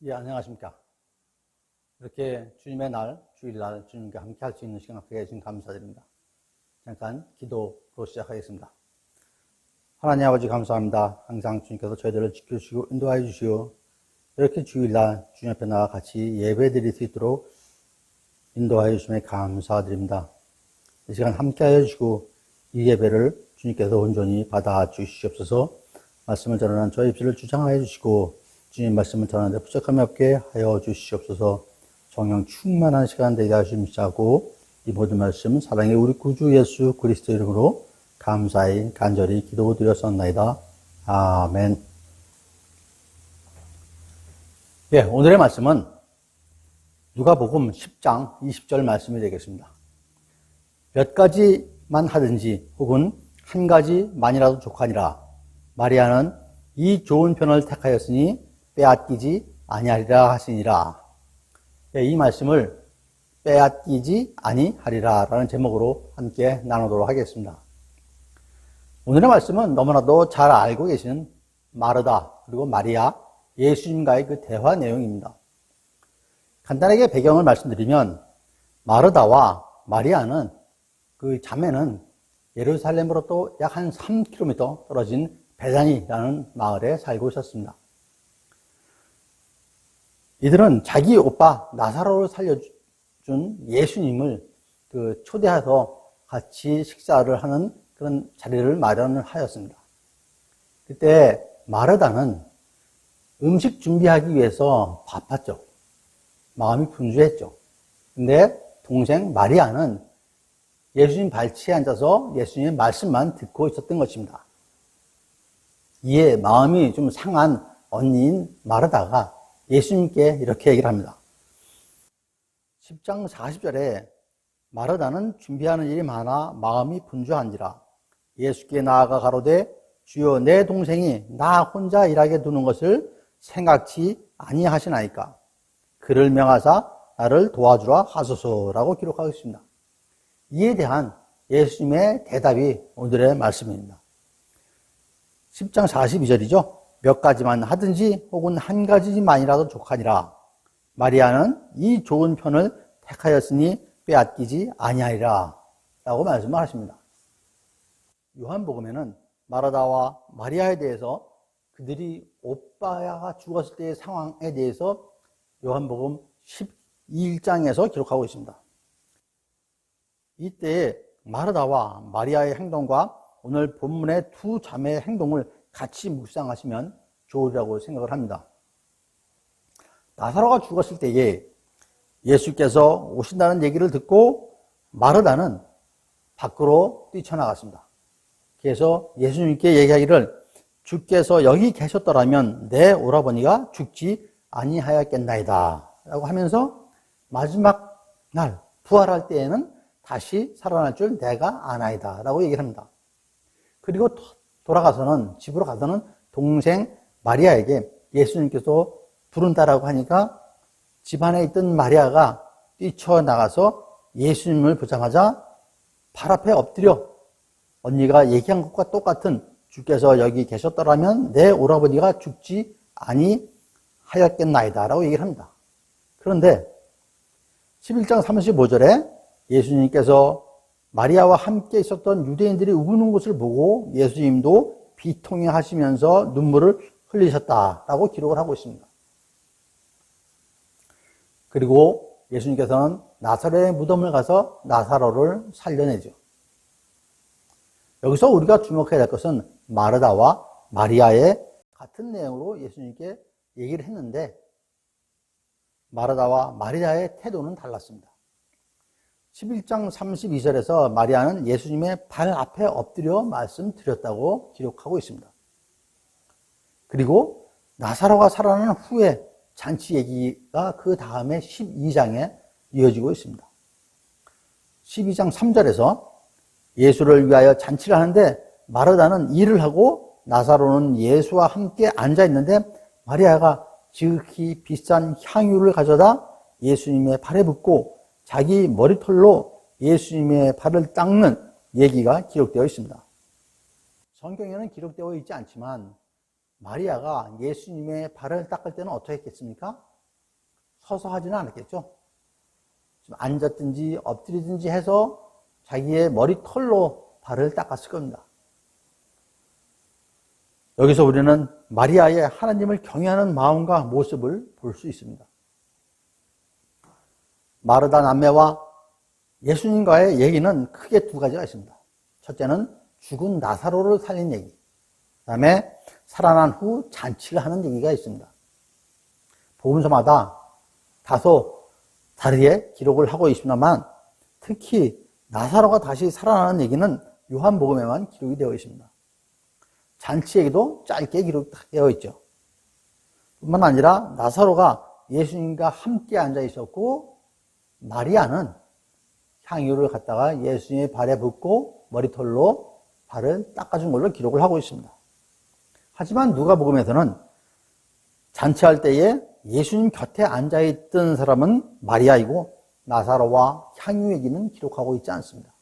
예, 안녕하십니까. 이렇게 주님의 날, 주일날 주님과 함께 할 수 있는 시간 갖게 해주신 감사드립니다. 잠깐 기도로 시작하겠습니다. 하나님 아버지 감사합니다. 항상 주님께서 저희들을 지켜주시고 인도하여 주시오. 이렇게 주일날 주님 앞에 나와 같이 예배 드릴 수 있도록 인도하여 주심에 감사드립니다. 이 시간 함께 하여 주시고 이 예배를 주님께서 온전히 받아 주시옵소서. 말씀을 전하는 저희 입술을 주장하여 주시고 주님 말씀을 전하는데 부족함이 없게 하여 주시옵소서. 성령 충만한 시간 되게 하시옵소서. 이 모든 말씀 사랑의 우리 구주 예수 그리스도 이름으로 감사히 간절히 기도드렸었나이다. 아멘. 예, 오늘의 말씀은 누가복음 10장 20절 말씀이 되겠습니다. 몇 가지만 하든지 혹은 한 가지만이라도 족하니라. 마리아는 이 좋은 편을 택하였으니 빼앗기지 아니하리라 하시니라. 예, 이 말씀을 빼앗기지 아니하리라 라는 제목으로 함께 나누도록 하겠습니다. 오늘의 말씀은 너무나도 잘 알고 계시는 마르다 그리고 마리아 예수님과의 그 대화 내용입니다. 간단하게 배경을 말씀드리면 마르다와 마리아는 그 자매는 예루살렘으로부터 약 한 3km 떨어진 베다니라는 마을에 살고 있었습니다. 이들은 자기 오빠 나사로를 살려준 예수님을 초대해서 같이 식사를 하는 그런 자리를 마련을 하였습니다. 그때 마르다는 음식 준비하기 위해서 바빴죠. 마음이 분주했죠. 근데 동생 마리아는 예수님 발치에 앉아서 예수님의 말씀만 듣고 있었던 것입니다. 이에 마음이 좀 상한 언니인 마르다가 예수님께 이렇게 얘기를 합니다. 10장 40절에 마르다는 준비하는 일이 많아 마음이 분주한지라 예수께 나아가 가로되 주여 내 동생이 나 혼자 일하게 두는 것을 생각지 아니하시나이까 그를 명하사 나를 도와주라 하소서라고 기록하고 있습니다. 이에 대한 예수님의 대답이 오늘의 말씀입니다. 10장 42절이죠. 몇 가지만 하든지 혹은 한 가지만이라도 족하니라. 마리아는 이 좋은 편을 택하였으니 빼앗기지 아니하리라 라고 말씀을 하십니다. 요한복음에는 마르다와 마리아에 대해서 그들이 오빠가 죽었을 때의 상황에 대해서 요한복음 12장에서 기록하고 있습니다. 이때 마르다와 마리아의 행동과 오늘 본문의 두 자매의 행동을 같이 묵상하시면 좋으리라고 생각을 합니다. 나사로가 죽었을 때에 예수께서 오신다는 얘기를 듣고 마르다는 밖으로 뛰쳐나갔습니다. 그래서 예수님께 얘기하기를 주께서 여기 계셨더라면 내 오라버니가 죽지 아니하였겠나이다 라고 하면서 마지막 날 부활할 때에는 다시 살아날 줄 내가 아나이다 라고 얘기를 합니다. 그리고 돌아가서는 집으로 가서는 동생 마리아에게 예수님께서 부른다라고 하니까 집안에 있던 마리아가 뛰쳐나가서 예수님을 보자마자 발 앞에 엎드려 언니가 얘기한 것과 똑같은 주께서 여기 계셨더라면 내 오라버니가 죽지 아니하였겠나이다 라고 얘기를 합니다. 그런데 11장 35절에 예수님께서 마리아와 함께 있었던 유대인들이 우는 것을 보고 예수님도 비통해 하시면서 눈물을 흘리셨다라고 기록을 하고 있습니다. 그리고 예수님께서는 나사로의 무덤을 가서 나사로를 살려내죠. 여기서 우리가 주목해야 될 것은 마르다와 마리아의 같은 내용으로 예수님께 얘기를 했는데 마르다와 마리아의 태도는 달랐습니다. 11장 32절에서 마리아는 예수님의 발 앞에 엎드려 말씀드렸다고 기록하고 있습니다. 그리고 나사로가 살아난 후에 잔치 얘기가 그 다음에 12장에 이어지고 있습니다. 12장 3절에서 예수를 위하여 잔치를 하는데 마르다는 일을 하고 나사로는 예수와 함께 앉아 있는데 마리아가 지극히 비싼 향유를 가져다 예수님의 발에 붓고 자기 머리털로 예수님의 발을 닦는 얘기가 기록되어 있습니다. 성경에는 기록되어 있지 않지만 마리아가 예수님의 발을 닦을 때는 어떻게 했겠습니까? 서서 하지는 않았겠죠. 좀 앉았든지 엎드리든지 해서 자기의 머리털로 발을 닦았을 겁니다. 여기서 우리는 마리아의 하나님을 경외하는 마음과 모습을 볼 수 있습니다. 마르다 남매와 예수님과의 얘기는 크게 두 가지가 있습니다. 첫째는 죽은 나사로를 살린 얘기, 그 다음에 살아난 후 잔치를 하는 얘기가 있습니다. 복음서마다 다소 다르게 기록을 하고 있습니다만 특히 나사로가 다시 살아나는 얘기는 요한복음에만 기록이 되어 있습니다. 잔치 얘기도 짧게 기록되어 있죠. 뿐만 아니라 나사로가 예수님과 함께 앉아 있었고 마리아는 향유를 갖다가 예수님의 발에 붓고 머리털로 발을 닦아준 걸로 기록을 하고 있습니다. 하지만 누가복음에서는 잔치할 때에 예수님 곁에 앉아있던 사람은 마리아이고 나사로와 향유 얘기는 기록하고 있지 않습니다.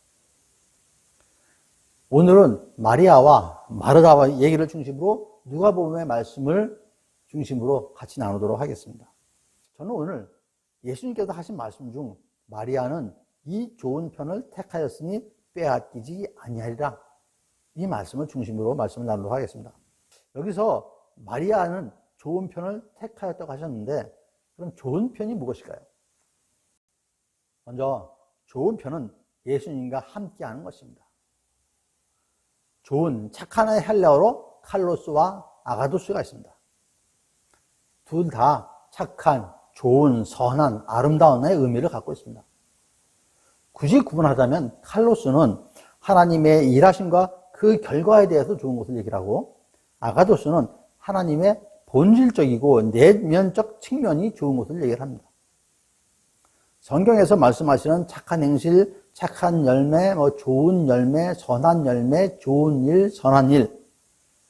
오늘은 마리아와 마르다와 얘기를 중심으로 누가복음의 말씀을 중심으로 같이 나누도록 하겠습니다. 저는 오늘 예수님께서 하신 말씀 중 마리아는 이 좋은 편을 택하였으니 빼앗기지 아니하리라, 이 말씀을 중심으로 말씀을 나누도록 하겠습니다. 여기서 마리아는 좋은 편을 택하였다고 하셨는데 그럼 좋은 편이 무엇일까요? 먼저 좋은 편은 예수님과 함께하는 것입니다. 좋은, 착한 헬라어로 칼로스와 아가도스가 있습니다. 둘 다 착한, 좋은, 선한, 아름다운의 의미를 갖고 있습니다. 굳이 구분하자면 칼로스는 하나님의 일하심과 그 결과에 대해서 좋은 것을 얘기를 하고, 아가도스는 하나님의 본질적이고 내면적 측면이 좋은 것을 얘기를 합니다. 성경에서 말씀하시는 착한 행실, 착한 열매, 좋은 열매, 선한 열매, 좋은 일, 선한 일,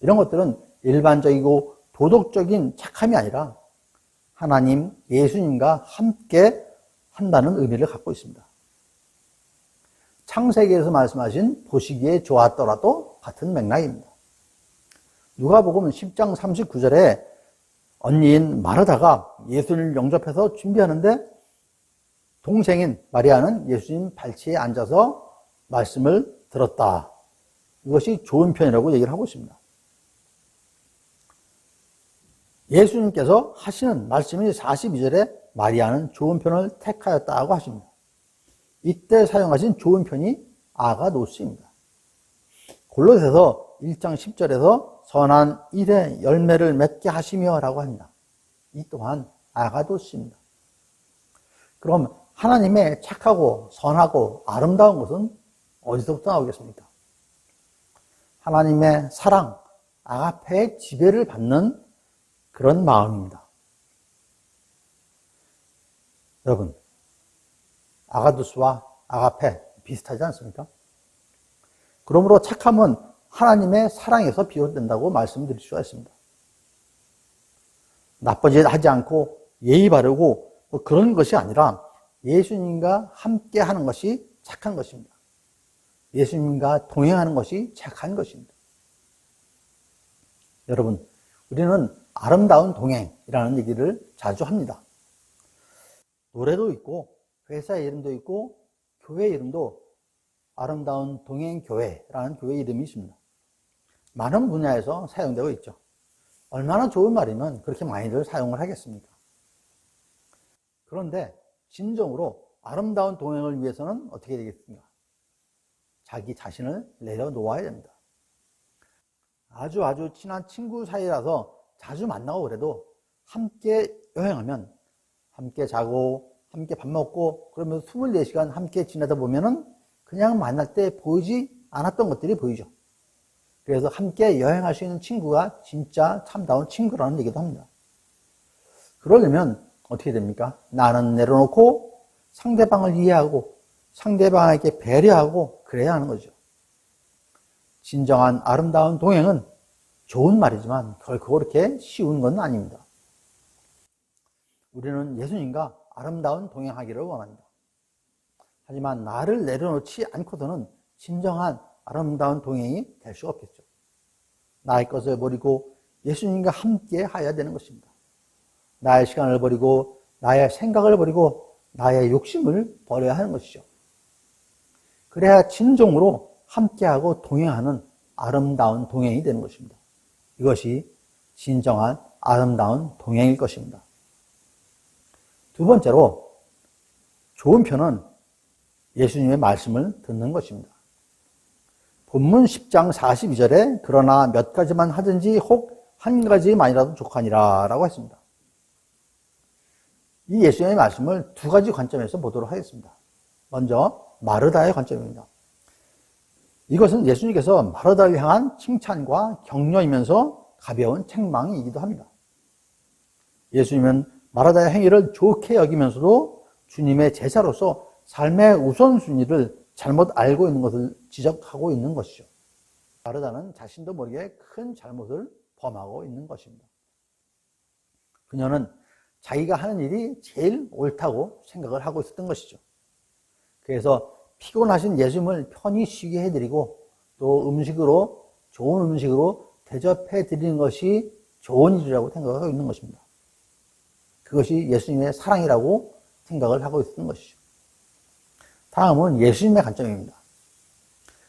이런 것들은 일반적이고 도덕적인 착함이 아니라 하나님, 예수님과 함께 한다는 의미를 갖고 있습니다. 창세기에서 말씀하신 보시기에 좋았더라도 같은 맥락입니다. 누가복음 10장 39절에 언니인 마르다가 예수님을 영접해서 준비하는데 동생인 마리아는 예수님 발치에 앉아서 말씀을 들었다. 이것이 좋은 편이라고 얘기를 하고 있습니다. 예수님께서 하시는 말씀이 42절에 마리아는 좋은 편을 택하였다고 하십니다. 이때 사용하신 좋은 편이 아가도스입니다. 골로새서 1장 10절에서 선한 일의 열매를 맺게 하시며 라고 합니다. 이 또한 아가도스입니다. 그럼 하나님의 착하고 선하고 아름다운 것은 어디서부터 나오겠습니까? 하나님의 사랑, 아가페의 지배를 받는 그런 마음입니다. 여러분, 아가두스와 아가페 비슷하지 않습니까? 그러므로 착함은 하나님의 사랑에서 비롯된다고 말씀드릴 수가 있습니다. 나쁘지 하지 않고 예의 바르고 그런 것이 아니라 예수님과 함께 하는 것이 착한 것입니다. 예수님과 동행하는 것이 착한 것입니다. 여러분, 우리는 아름다운 동행이라는 얘기를 자주 합니다. 노래도 있고 회사 이름도 있고 교회 이름도 아름다운 동행교회라는 교회 이름이 있습니다. 많은 분야에서 사용되고 있죠. 얼마나 좋은 말이면 그렇게 많이들 사용을 하겠습니까? 그런데 진정으로 아름다운 동행을 위해서는 어떻게 되겠습니까? 자기 자신을 내려놓아야 됩니다. 아주 친한 친구 사이라서 자주 만나고 그래도 함께 여행하면 함께 자고 함께 밥 먹고 그러면서 24시간 함께 지내다 보면은 그냥 만날 때 보이지 않았던 것들이 보이죠. 그래서 함께 여행할 수 있는 친구가 진짜 참다운 친구라는 얘기도 합니다. 그러려면 어떻게 됩니까? 나는 내려놓고 상대방을 이해하고 상대방에게 배려하고 그래야 하는 거죠. 진정한 아름다운 동행은 좋은 말이지만 결코 그렇게 쉬운 건 아닙니다. 우리는 예수님과 아름다운 동행하기를 원합니다. 하지만 나를 내려놓지 않고서는 진정한 아름다운 동행이 될 수가 없겠죠. 나의 것을 버리고 예수님과 함께 하여야 되는 것입니다. 나의 시간을 버리고 나의 생각을 버리고 나의 욕심을 버려야 하는 것이죠. 그래야 진정으로 함께하고 동행하는 아름다운 동행이 되는 것입니다. 이것이 진정한 아름다운 동행일 것입니다. 두 번째로 좋은 편은 예수님의 말씀을 듣는 것입니다. 본문 10장 42절에 그러나 몇 가지만 하든지 혹 한 가지만이라도 족하니라 라고 했습니다. 이 예수님의 말씀을 두 가지 관점에서 보도록 하겠습니다. 먼저 마르다의 관점입니다. 이것은 예수님께서 마르다를 향한 칭찬과 격려이면서 가벼운 책망이기도 합니다. 예수님은 마르다의 행위를 좋게 여기면서도 주님의 제자로서 삶의 우선순위를 잘못 알고 있는 것을 지적하고 있는 것이죠. 마르다는 자신도 모르게 큰 잘못을 범하고 있는 것입니다. 그녀는 자기가 하는 일이 제일 옳다고 생각을 하고 있었던 것이죠. 그래서 피곤하신 예수님을 편히 쉬게 해드리고 또 좋은 음식으로 대접해 드리는 것이 좋은 일이라고 생각하고 있는 것입니다. 그것이 예수님의 사랑이라고 생각을 하고 있었던 것이죠. 다음은 예수님의 관점입니다.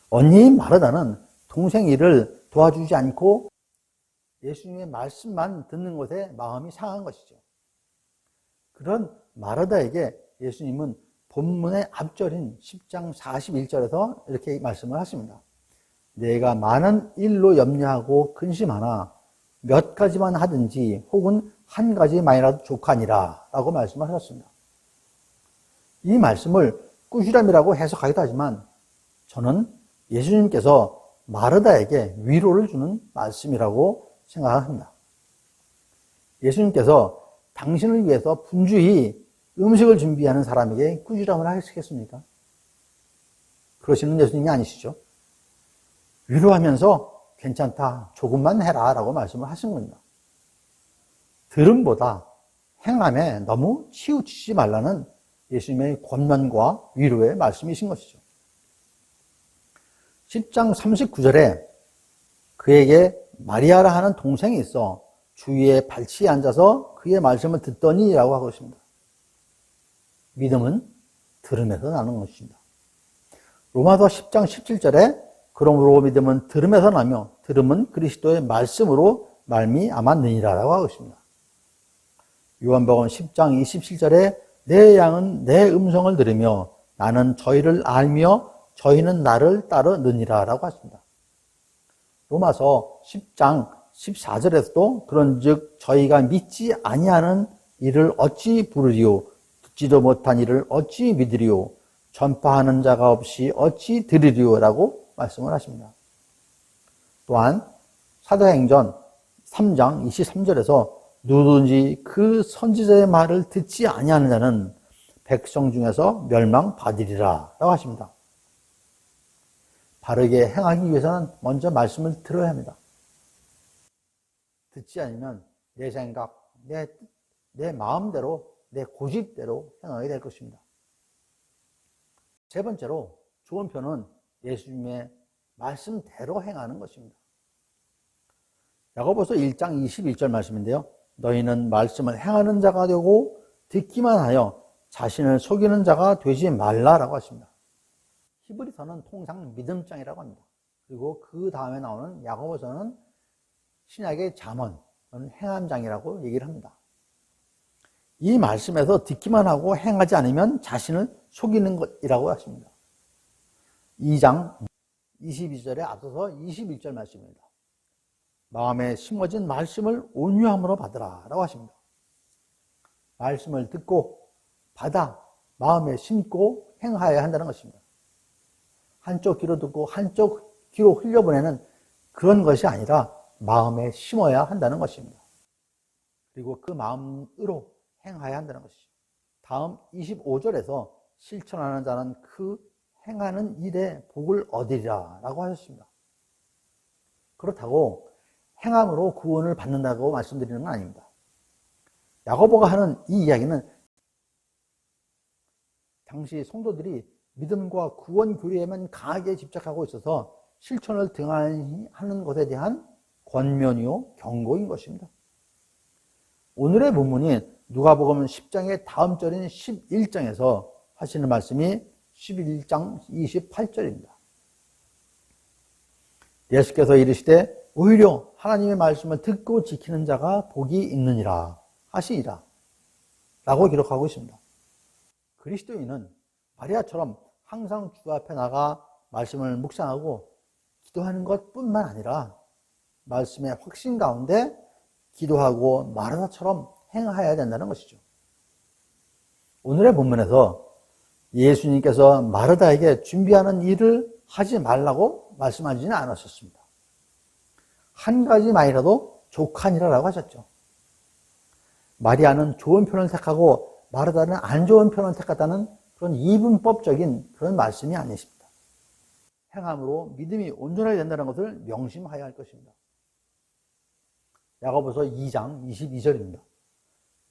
언니인 마르다는 동생 일을 도와주지 않고 예수님의 말씀만 듣는 것에 마음이 상한 것이죠. 그런 마르다에게 예수님은 본문의 앞절인 10장 41절에서 이렇게 말씀을 하십니다. 내가 많은 일로 염려하고 근심하나 몇 가지만 하든지 혹은 한 가지만이라도 족하니라 라고 말씀을 하셨습니다. 이 말씀을 꾸지람이라고 해석하기도 하지만 저는 예수님께서 마르다에게 위로를 주는 말씀이라고 생각합니다. 예수님께서 당신을 위해서 분주히 음식을 준비하는 사람에게 꾸지람을 하시겠습니까? 그러시는 예수님이 아니시죠. 위로하면서 괜찮다, 조금만 해라 라고 말씀을 하신 겁니다. 들음보다 행함에 너무 치우치지 말라는 예수님의 권면과 위로의 말씀이신 것이죠. 10장 39절에 그에게 마리아라 하는 동생이 있어 주위에 발치에 앉아서 그의 말씀을 듣더니 라고 하고 있습니다. 믿음은 들음에서 나는 것입니다. 로마서 10장 17절에 그러므로 믿음은 들음에서 나며 들음은 그리스도의 말씀으로 말미암았느니라 라고 하고 있습니다. 요한복음 10장 27절에 내 양은 내 음성을 들으며 나는 저희를 알며 저희는 나를 따르느니라 라고 하십니다. 로마서 10장 14절에서도 그런즉 저희가 믿지 아니하는 일을 어찌 부르리요 듣지도 못한 일을 어찌 믿으리요 전파하는 자가 없이 어찌 들으리요 라고 말씀을 하십니다. 또한 사도행전 3장 23절에서 누구든지 그 선지자의 말을 듣지 아니하는 자는 백성 중에서 멸망받으리라 라고 하십니다. 바르게 행하기 위해서는 먼저 말씀을 들어야 합니다. 듣지 않으면 내 생각, 내 마음대로, 내 고집대로 행하게 될 것입니다. 세 번째로 좋은 편은 예수님의 말씀대로 행하는 것입니다. 야고보서 1장 21절 말씀인데요. 너희는 말씀을 행하는 자가 되고 듣기만 하여 자신을 속이는 자가 되지 말라라고 하십니다. 히브리서는 통상 믿음장이라고 합니다. 그리고 그 다음에 나오는 야고보서는 신약의 잠언, 행함장이라고 얘기를 합니다. 이 말씀에서 듣기만 하고 행하지 않으면 자신을 속이는 것이라고 하십니다. 2장 22절에 앞서서 21절 말씀입니다. 마음에 심어진 말씀을 온유함으로 받으라 라고 하십니다. 말씀을 듣고 받아 마음에 심고 행하여야 한다는 것입니다. 한쪽 귀로 듣고 한쪽 귀로 흘려보내는 그런 것이 아니라 마음에 심어야 한다는 것입니다. 그리고 그 마음으로 행하여야 한다는 것이죠. 다음 25절에서 실천하는 자는 그 행하는 일에 복을 얻으리라 라고 하셨습니다. 그렇다고 행함으로 구원을 받는다고 말씀드리는 건 아닙니다. 야고보가 하는 이 이야기는 당시 성도들이 믿음과 구원 교리에만 강하게 집착하고 있어서 실천을 등한히 하는 것에 대한 권면이요 경고인 것입니다. 오늘의 본문인 누가복음 10장의 다음 절인 11장에서 하시는 말씀이 11장 28절입니다. 예수께서 이르시되 오히려 하나님의 말씀을 듣고 지키는 자가 복이 있느니라 하시니라 라고 기록하고 있습니다. 그리스도인은 마리아처럼 항상 주 앞에 나가 말씀을 묵상하고 기도하는 것뿐만 아니라 말씀의 확신 가운데 기도하고 마르다처럼 행하여야 된다는 것이죠. 오늘의 본문에서 예수님께서 마르다에게 준비하는 일을 하지 말라고 말씀하지는 않으셨습니다. 한 가지만이라도 족하니라라고 하셨죠. 마리아는 좋은 편을 택하고 마르다는 안 좋은 편을 택했다는 그런 이분법적인 그런 말씀이 아니십니다. 행함으로 믿음이 온전하게 된다는 것을 명심하여야 할 것입니다. 야고보서 2장 22절입니다.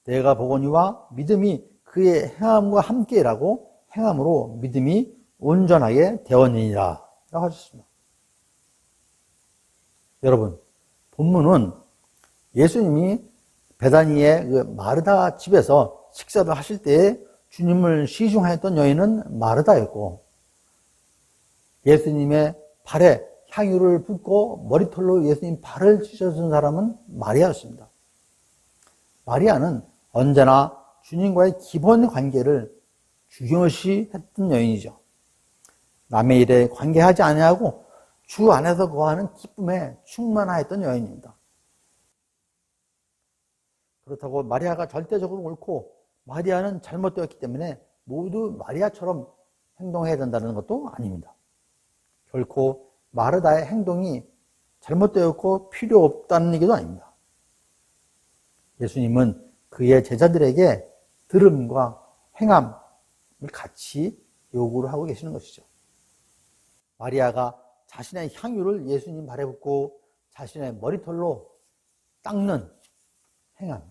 내가 보거니와 믿음이 그의 행함과 함께 일하고 행함으로 믿음이 온전하게 되었느니라 라고 하셨습니다. 여러분, 본문은 예수님이 베다니의 그 마르다 집에서 식사를 하실 때에 주님을 시중하였던 여인은 마르다였고, 예수님의 발에 향유를 붓고 머리털로 예수님 발을 씻어준 사람은 마리아였습니다. 마리아는 언제나 주님과의 기본 관계를 중요시 했던 여인이죠. 남의 일에 관계하지 아니하고 주 안에서 거하는 기쁨에 충만하였던 여인입니다. 그렇다고 마리아가 절대적으로 옳고 마리아는 잘못되었기 때문에 모두 마리아처럼 행동해야 된다는 것도 아닙니다. 결코 마르다의 행동이 잘못되었고 필요 없다는 얘기도 아닙니다. 예수님은 그의 제자들에게 들음과 행함을 같이 요구를 하고 계시는 것이죠. 마리아가 자신의 향유를 예수님 발에 붓고 자신의 머리털로 닦는 행함,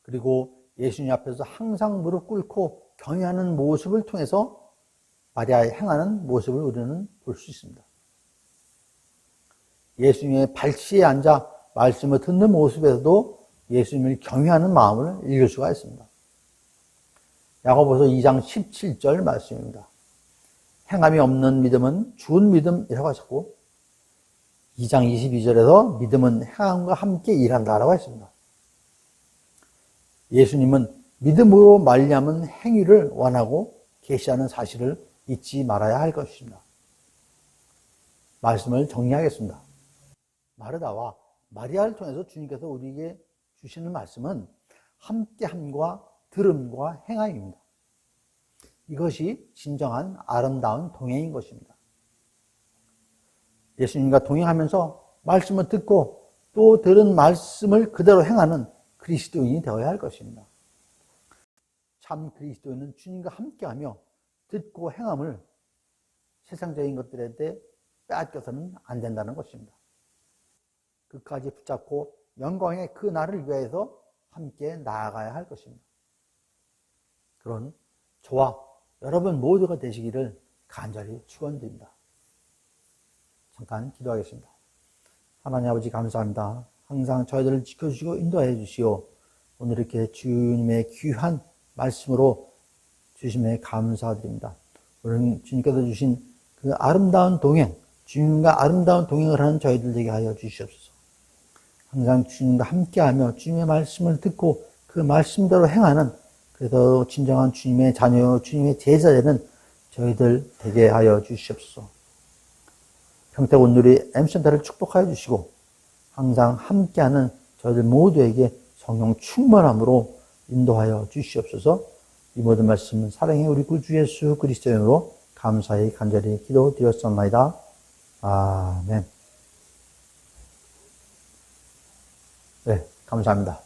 그리고 예수님 앞에서 항상 무릎 꿇고 경외하는 모습을 통해서 마리아의 행하는 모습을 우리는 볼 수 있습니다. 예수님의 발치에 앉아 말씀을 듣는 모습에서도 예수님을 경외하는 마음을 읽을 수가 있습니다. 야고보서 2장 17절 말씀입니다. 행함이 없는 믿음은 죽은 믿음이라고 하셨고, 2장 22절에서 믿음은 행함과 함께 일한다라고 했습니다. 예수님은 믿음으로 말미암은 행위를 원하고 계시하는 사실을 잊지 말아야 할 것입니다. 말씀을 정리하겠습니다. 마르다와 마리아를 통해서 주님께서 우리에게 주시는 말씀은 함께함과 들음과 행함입니다. 이것이 진정한 아름다운 동행인 것입니다. 예수님과 동행하면서 말씀을 듣고 또 들은 말씀을 그대로 행하는 그리스도인이 되어야 할 것입니다. 참 그리스도인은 주님과 함께하며 듣고 행함을 세상적인 것들에 대해 빼앗겨서는 안 된다는 것입니다. 끝까지 붙잡고 영광의 그 날을 위해서 함께 나아가야 할 것입니다. 그런 저와 여러분 모두가 되시기를 간절히 축원드립니다. 잠깐 기도하겠습니다. 하나님 아버지 감사합니다. 항상 저희들을 지켜주시고 인도해 주시오. 오늘 이렇게 주님의 귀한 말씀으로 주심에 감사드립니다. 오늘 주님께서 주신 그 아름다운 동행, 주님과 아름다운 동행을 하는 저희들 되게 하여 주시옵소서. 항상 주님과 함께하며 주님의 말씀을 듣고 그 말씀대로 행하는, 그래서 진정한 주님의 자녀, 주님의 제자되는 저희들 되게 하여 주시옵소서. 평택 온누리 MC센터를 축복하여 주시고 항상 함께하는 저희들 모두에게 성령 충만함으로 인도하여 주시옵소서. 이 모든 말씀은 사랑의 우리 구주 예수 그리스도의 이름으로 감사히 간절히 기도드렸사옵나이다. 아멘. 네, 감사합니다.